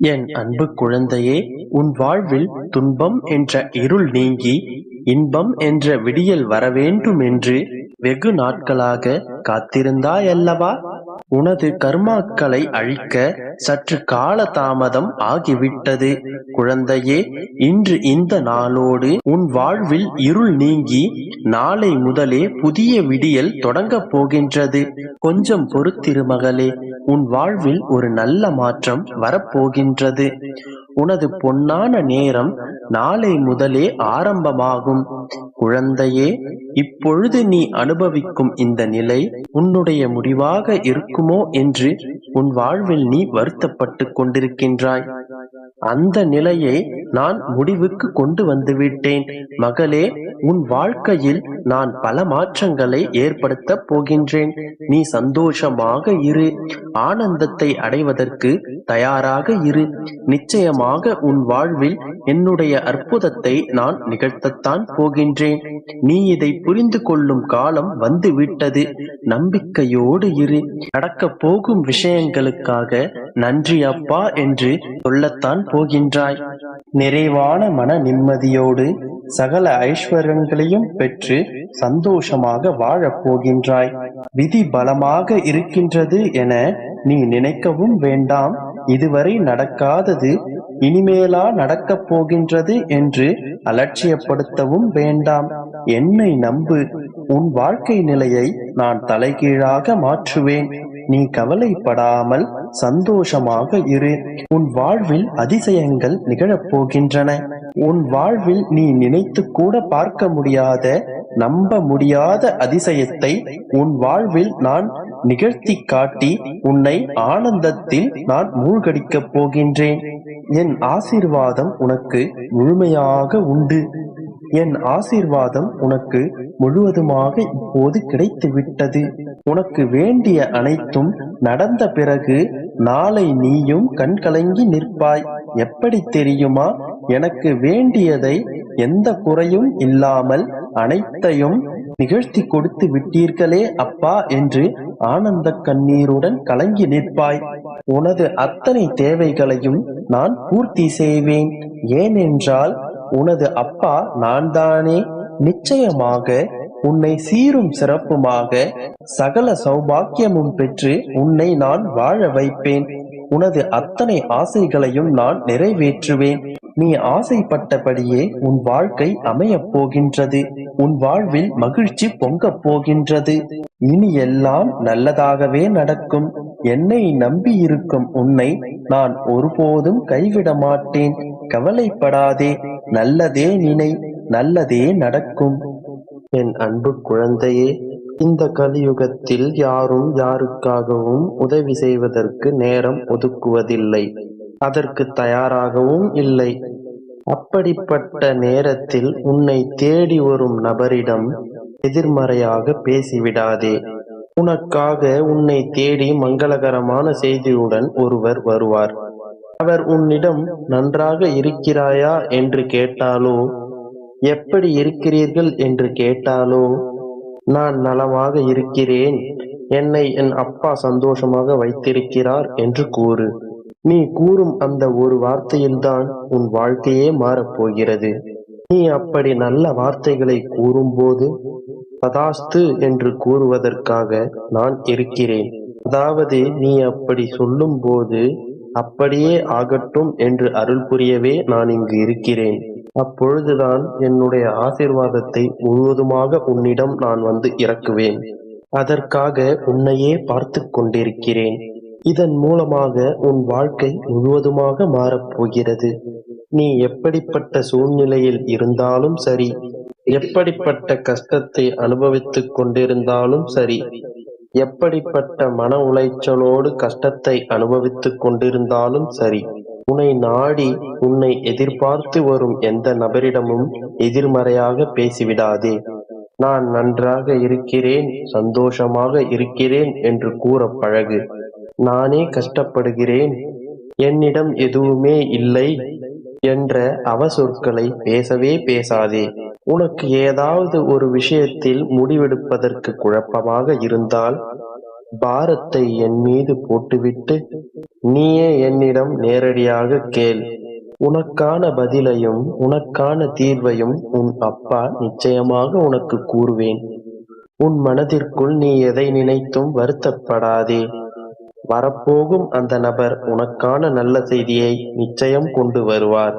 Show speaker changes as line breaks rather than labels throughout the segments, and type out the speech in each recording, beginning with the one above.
என் அன்பு குழந்தையே, உன் வாழ்வில் துன்பம் என்ற இருள் நீங்கி இன்பம் என்ற விடியல் வரவேண்டும் என்று வெகு நாட்களாக காத்திருந்தாயல்லவா? உனது கர்மாக்களை அழிக்க சற்று கால தாமதம் ஆகிவிட்டது குழந்தையே. இன்று இந்த நாளோடு உன் வாழ்வில் இருள் நீங்கி நாளை முதலே புதிய விடியல் தொடங்கப் போகின்றது. கொஞ்சம் பொறுத்திரு மகளே, உன் வாழ்வில் ஒரு நல்ல மாற்றம் வரப்போகின்றது. உனது பொன்னான நேரம் நாளை முதலே ஆரம்பமாகும். குழந்தையே, இப்பொழுது நீ அனுபவிக்கும் இந்த நிலை உன்னுடைய முடிவாக இருக்குமோ என்று உன் வாழ்வில் நீ வருத்தப்பட்டு கொண்டிருக்கின்றாய். அந்த நிலையை நான் முடிவுக்கு கொண்டு வந்துவிட்டேன் மகளே. உன் வாழ்க்கையில் நான் பல மாற்றங்களை ஏற்படுத்த போகின்றேன். நீ சந்தோஷமாக இரு, ஆனந்தத்தை அடைவதற்கு தயாராக இரு. நிச்சயமாக உன் வாழ்வில் என்னுடைய அற்புதத்தை நான் நிகழ்த்தத்தான் போகின்றேன். நீ இதை புரிந்து கொள்ளும் காலம் வந்துவிட்டது. நம்பிக்கையோடு இரு. நடக்கப் போகும் விஷயங்களுக்காக நன்றி அப்பா என்று சொல்லத்தான் போகின்றாய். நிறைவான மன நிம்மதியோடு சகல ஐஸ்வர்யங்களையும் பெற்று சந்தோஷமாக வாழப் போகின்றாய். விதி பலமாக இருக்கின்றது என நீ நினைக்கவும் வேண்டாம். இதுவரை நடக்காதது இனிமேலா நடக்கப் போகின்றது என்று அலட்சியப்படுத்தவும் வேண்டாம். என்னை நம்பு, உன் வாழ்க்கை நிலையை நான் தலைகீழாக மாற்றுவேன். நீ கவலைப்படாமல் சந்தோஷமாக இரு. உன் வாழ்வில் அதிசயங்கள் நிகழப் போகின்றன. உன் வாழ்வில் நீ நினைத்து கூட பார்க்க முடியாத, நம்ப முடியாத அதிசயத்தை உன் வாழ்வில் நான் நிகழ்த்தி காட்டி உன்னை ஆனந்தத்தில் நான் மூழ்கடிக்கப் போகின்றேன். என் ஆசீர்வாதம் உனக்கு முழுமையாக உண்டு. என் ஆசீர்வாதம் உனக்கு முழுவதுமாக இப்போது கிடைத்து விட்டது. உனக்கு வேண்டிய அனைத்தும் நடந்த பிறகு நாளை நீயும் கண்கலங்கி நிற்பாய். எப்படி தெரியுமா? எனக்கு வேண்டியதை எந்த குறையும் இல்லாமல் அனைத்தையும் நிகழ்த்தி கொடுத்து விட்டீர்களே அப்பா என்று ஆனந்த கண்ணீருடன் கலங்கி நிற்பாய். உனது அத்தனை தேவைகளையும் நான் பூர்த்தி செய்வேன். ஏனென்றால் உனது அப்பா நான் தானே. நிச்சயமாக உன்னை சீரும் சிறப்புமாக சகல சௌபாக்கியமும் பெற்று உன்னை நான் வாழ வைப்பேன். உனது அத்தனை ஆசைகளையும் நான் நிறைவேற்றுவேன். நீ ஆசைப்பட்டபடியே உன் வாழ்க்கை அமையப் போகின்றது. உன் வாழ்வில் மகிழ்ச்சி பொங்கப் போகின்றது. இனி எல்லாம் நல்லதாகவே நடக்கும். என்னை நம்பி இருக்கும் உன்னை நான் ஒருபோதும் கைவிட மாட்டேன். கவலைப்படாதே, நல்லதே நினை, நல்லதே நடக்கும். என் அன்பு குழந்தையே, இந்த கலியுகத்தில் யாரும் யாருக்காகவும் உதவி செய்வதற்கு நேரம் ஒதுக்குவதில்லை, அதற்கு தயாராகவும் இல்லை. அப்படிப்பட்ட நேரத்தில் உன்னை தேடி வரும் நபரிடம் எதிர்மறையாக பேசிவிடாதே. உனக்காக உன்னை தேடி மங்களகரமான செய்தியுடன் ஒருவர் வருவார். அவர் உன்னிடம் நன்றாக இருக்கிறாயா என்று கேட்டாலோ, எப்படி இருக்கிறீர்கள் என்று கேட்டாலோ, நான் நலமாக இருக்கிறேன், என்னை என் அப்பா சந்தோஷமாக வைத்திருக்கிறார் என்று கூறு. நீ கூறும் அந்த ஒரு வார்த்தையில்தான் உன் வாழ்க்கையே மாறப்போகிறது. நீ அப்படி நல்ல வார்த்தைகளை கூறும்போது ததாஸ்து என்று கூறுவதற்காக நான் இருக்கிறேன். அதாவது நீ அப்படி சொல்லும் போது அப்படியே ஆகட்டும் என்று அருள் புரியவே நான் இங்கு இருக்கிறேன். அப்பொழுதுதான் என்னுடைய ஆசீர்வாதத்தை முழுவதுமாக உன்னிடம் நான் வந்து இறக்குவேன். அதற்காக உன்னையே பார்த்து கொண்டிருக்கிறேன். இதன் மூலமாக உன் வாழ்க்கை முழுவதுமாக மாறப்போகிறது. நீ எப்படிப்பட்ட சூழ்நிலையில் இருந்தாலும் சரி, எப்படிப்பட்ட கஷ்டத்தை அனுபவித்துக் கொண்டிருந்தாலும் சரி, எப்படிப்பட்ட மன உளைச்சலோடு கஷ்டத்தை அனுபவித்துக் கொண்டிருந்தாலும் சரி, உன்னை நாடி உன்னை எதிர்பார்த்து வரும் எந்த நபரிடமும் எதிர்மறையாக பேசிவிடாதே. நான் நன்றாக இருக்கிறேன், சந்தோஷமாக இருக்கிறேன் என்று கூற பழகு. நானே கஷ்டப்படுகிறேன், என்னிடம் எதுவுமே இல்லை என்ற அவசொற்களை பேசவே பேசாதே. உனக்கு ஏதாவது ஒரு விஷயத்தில் முடிவெடுப்பதற்கு குழப்பமாக இருந்தால் பாரத்தை என் மீது போட்டுவிட்டு நீயே என்னிடம் நேரடியாக கேள். உனக்கான பதிலையும் உனக்கான தீர்வையும் உன் அப்பா நிச்சயமாக உனக்கு கூறுவேன். உன் மனதிற்குள் நீ எதை நினைத்தும் வருத்தப்படாதே. வரப்போகும் அந்த நபர் உனக்கான நல்ல செய்தியை நிச்சயம் கொண்டு வருவார்.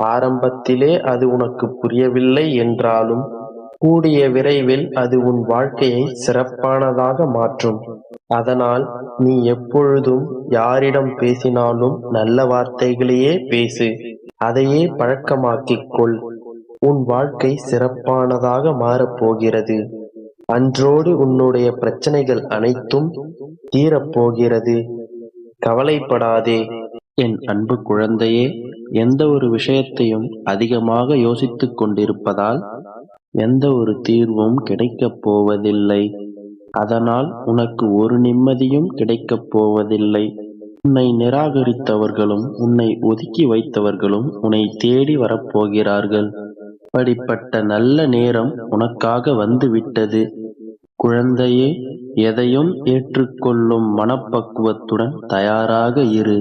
ஆரம்பத்திலே அது உனக்கு புரியவில்லை என்றாலும் கூடிய விரைவில் அது உன் வாழ்க்கையை சிறப்பானதாக மாற்றும். அதனால் நீ எப்பொழுதும் யாரிடம் பேசினாலும் நல்ல வார்த்தைகளையே பேசு. அதையே பழக்கமாக்கிக் கொள். உன் வாழ்க்கை சிறப்பானதாக மாறப்போகிறது. அன்றோடு உன்னுடைய பிரச்சனைகள் அனைத்தும் தீரப்போகிறது. கவலைப்படாதே. என் அன்பு குழந்தையே, எந்த ஒரு விஷயத்தையும் அதிகமாக யோசித்துக் கொண்டிருப்பதால் எந்த ஒரு தீர்வும் கிடைக்கப் போவதில்லை. அதனால் உனக்கு ஒரு நிம்மதியும் கிடைக்கப் போவதில்லை. உன்னை நிராகரித்தவர்களும் உன்னை ஒதுக்கி வைத்தவர்களும் உன்னை தேடி வரப்போகிறார்கள். அப்படிப்பட்ட நல்ல நேரம் உனக்காக வந்துவிட்டது. குழந்தையே, எதையும் ஏற்றுக்கொள்ளும் மனப்பக்குவத்துடன் தயாராக இரு.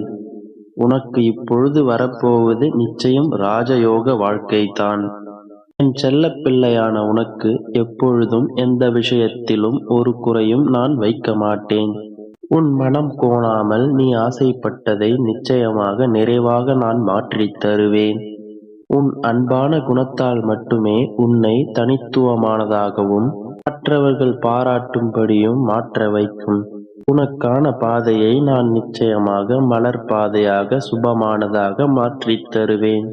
உனக்கு இப்பொழுது வரப்போவது நிச்சயம் ராஜயோக வாழ்க்கைதான். என் செல்லப் பிள்ளையான உனக்கு எப்பொழுதும் எந்த விஷயத்திலும் ஒரு குறையும் நான் வைக்க மாட்டேன். உன் மனம் கோணாமல் நீ ஆசைப்பட்டதை நிச்சயமாக நிறைவாக நான் மாற்றித் தருவேன். உன் அன்பான குணத்தால் மட்டுமே உன்னை தனித்துவமானதாகவும் மற்றவர்கள் பாராட்டும்படியும் மாற்ற வைக்கும். உனக்கான பாதையை நான் நிச்சயமாக மலர் பாதையாக சுபமானதாக மாற்றித் தருவேன்.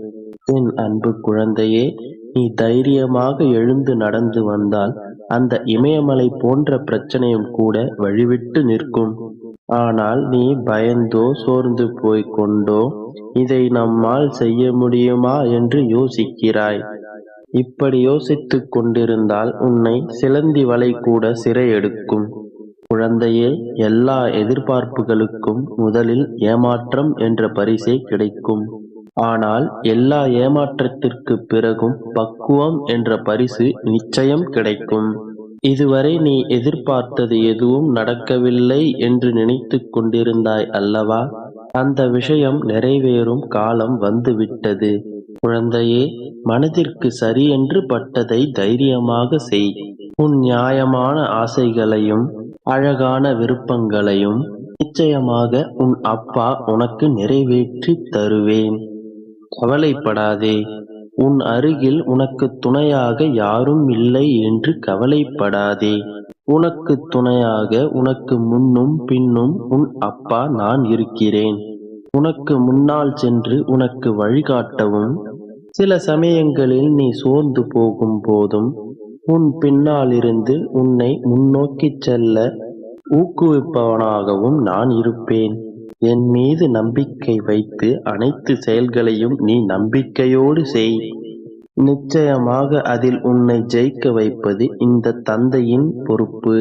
என் அன்பு குழந்தையே, நீ தைரியமாக எழுந்து நடந்து வந்தால் அந்த இமயமலை போன்ற பிரச்சனையும் கூட வழிவிட்டு நிற்கும். ஆனால் நீ பயந்தோ சோர்ந்து போய்க் கொண்டோ இதை நம்மால் செய்ய முடியுமா என்று யோசிக்கிறாய். இப்படி யோசித்துக் கொண்டிருந்தால் உன்னை சிலந்தி வலை கூட சிறையெடுக்கும். குழந்தையே, எல்லா எதிர்பார்ப்புகளுக்கும் முதலில் ஏமாற்றம் என்ற பரிசே கிடைக்கும். ஆனால் எல்லா ஏமாற்றத்திற்குப் பிறகும் பக்குவம் என்ற பரிசு நிச்சயம் கிடைக்கும். இதுவரை நீ எதிர்பார்த்தது எதுவும் நடக்கவில்லை என்று நினைத்துக் கொண்டிருந்தாய் அல்லவா? அந்த விஷயம் நிறைவேறும் காலம் வந்துவிட்டது. குழந்தையே, மனதிற்கு சரியென்று பட்டதை தைரியமாக செய். உன் நியாயமான ஆசைகளையும் அழகான விருப்பங்களையும் நிச்சயமாக உன் அப்பா உனக்கு நிறைவேற்றித் தருவேன். கவலைப்படாதே. உன் அருகில் உனக்கு துணையாக யாரும் இல்லை என்று கவலைப்படாதே. உனக்கு துணையாக உனக்கு முன்னும் பின்னும் உன் அப்பா நான் இருக்கிறேன். உனக்கு முன்னால் சென்று உனக்கு வழிகாட்டவும், சில சமயங்களில் நீ சோர்ந்து போகும் போதும் உன் பின்னால் இருந்து உன்னை முன்னோக்கிச் செல்ல ஊக்குவிப்பவனாகவும் நான் இருப்பேன். என் மீது நம்பிக்கை வைத்து அனைத்து செயல்களையும் நீ நம்பிக்கையோடு செய். நிச்சயமாக அதில் உன்னை ஜெயிக்க வைப்பது இந்த தந்தையின் பொறுப்பு.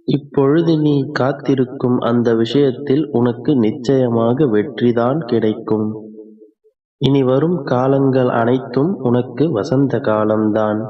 இப்பொழுது நீ காத்திருக்கும் அந்த விஷயத்தில் உனக்கு நிச்சயமாக வெற்றிதான் கிடைக்கும். இனி வரும் காலங்கள் அனைத்தும் உனக்கு வசந்த காலம்தான்.